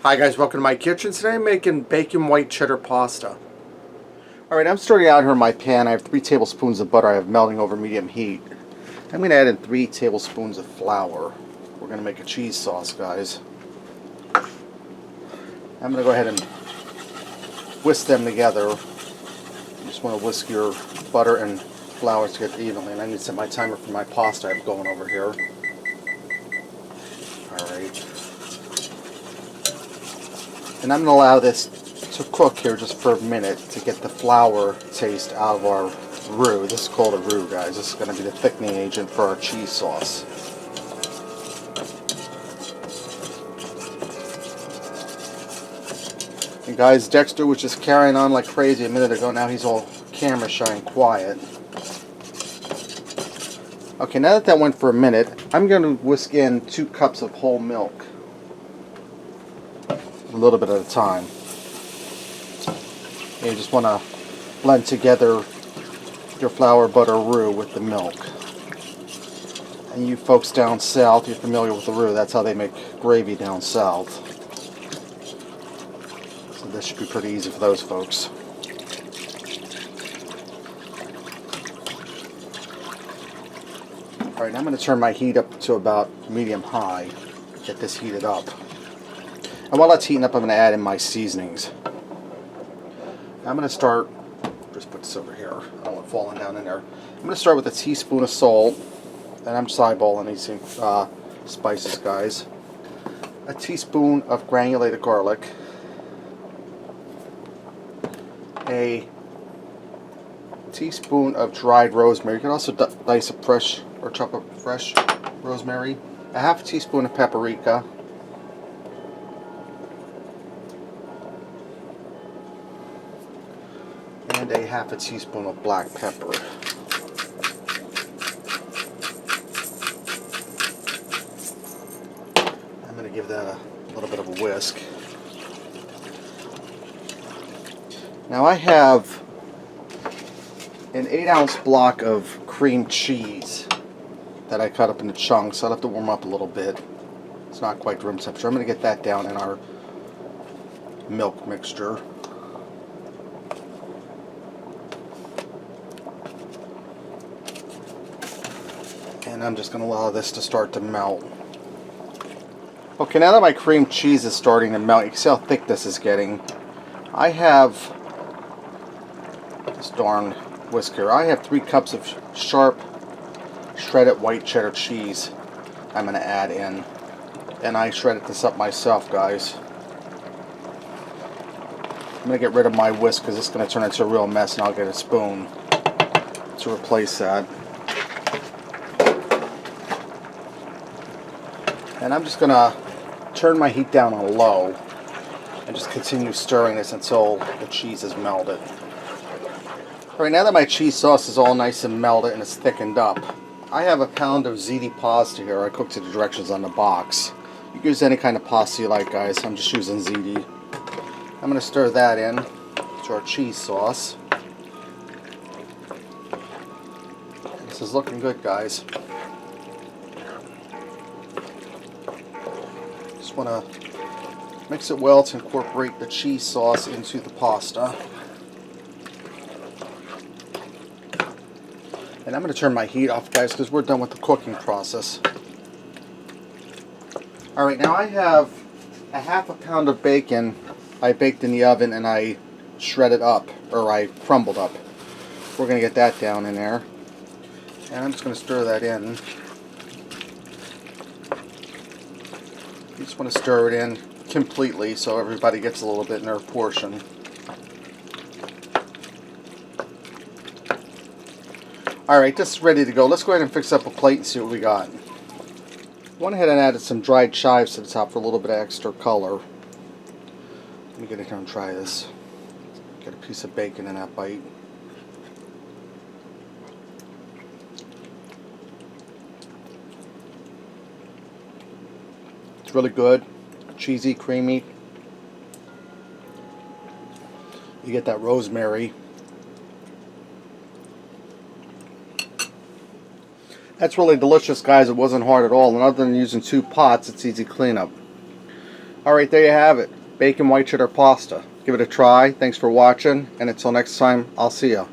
Hi guys, welcome to my kitchen. Today I'm making bacon white cheddar pasta. Alright, I'm starting out here in my pan. I have 3 tablespoons of butter I have melting over medium heat. I'm going to add in 3 tablespoons of flour. We're going to make a cheese sauce, guys. I'm going to go ahead and whisk them together. You just want to whisk your butter and flour together evenly. And I need to set my timer for my pasta I have going over here. Alright. And I'm going to allow this to cook here just for a minute to get the flour taste out of our roux. This is called a roux, guys. This is going to be the thickening agent for our cheese sauce. And guys, Dexter was just carrying on like crazy a minute ago. Now he's all camera shy and quiet. Okay, now that went for a minute, I'm going to whisk in 2 cups of whole milk. A little bit at a time. And you just want to blend together your flour, butter, roux with the milk. And you folks down south, you're familiar with the roux. That's how they make gravy down south. So this should be pretty easy for those folks. Alright, I'm going to turn my heat up to about medium-high. Get this heated up. And while that's heating up, I'm going to add in my seasonings. I'm going to start, just put this over here, I don't want it falling down in there. I'm going to start with a teaspoon of salt, and I'm just eyeballing these spices, guys. A teaspoon of granulated garlic, a teaspoon of dried rosemary. You can also dice up fresh or chop up fresh rosemary. A half a teaspoon of paprika. And a half a teaspoon of black pepper. I'm going to give that a little bit of a whisk. Now I have an 8-ounce block of cream cheese that I cut up into chunks. I'll have to warm up a little bit. It's not quite room temperature. I'm going to get that down in our milk mixture. And I'm just going to allow this to start to melt. Okay, now that my cream cheese is starting to melt, you can see how thick this is getting. I have this darn whisk here. I have 3 cups of sharp shredded white cheddar cheese I'm going to add in. And I shredded this up myself, guys. I'm going to get rid of my whisk because it's going to turn into a real mess, and I'll get a spoon to replace that. And I'm just going to turn my heat down on low and just continue stirring this until the cheese is melted. Alright, now that my cheese sauce is all nice and melted and it's thickened up, I have a pound of ziti pasta here. I cooked to the directions on the box. You can use any kind of pasta you like, guys. I'm just using ziti. I'm going to stir that in to our cheese sauce. This is looking good, guys. Just want to mix it well to incorporate the cheese sauce into the pasta. And I'm going to turn my heat off, guys, because we're done with the cooking process. Alright, now I have a half a pound of bacon I baked in the oven and I shredded up, or I crumbled up. We're going to get that down in there. And I'm just going to stir that in. You just want to stir it in completely so everybody gets a little bit in their portion. Alright, this is ready to go. Let's go ahead and fix up a plate and see what we got. Went ahead and added some dried chives to the top for a little bit of extra color. Let me get in here and try this. Get a piece of bacon in that bite. It's really good. Cheesy, creamy. You get that rosemary. That's really delicious, guys. It wasn't hard at all. And other than using 2 pots, it's easy cleanup. Alright, there you have it. Bacon white cheddar pasta. Give it a try. Thanks for watching, and until next time, I'll see ya.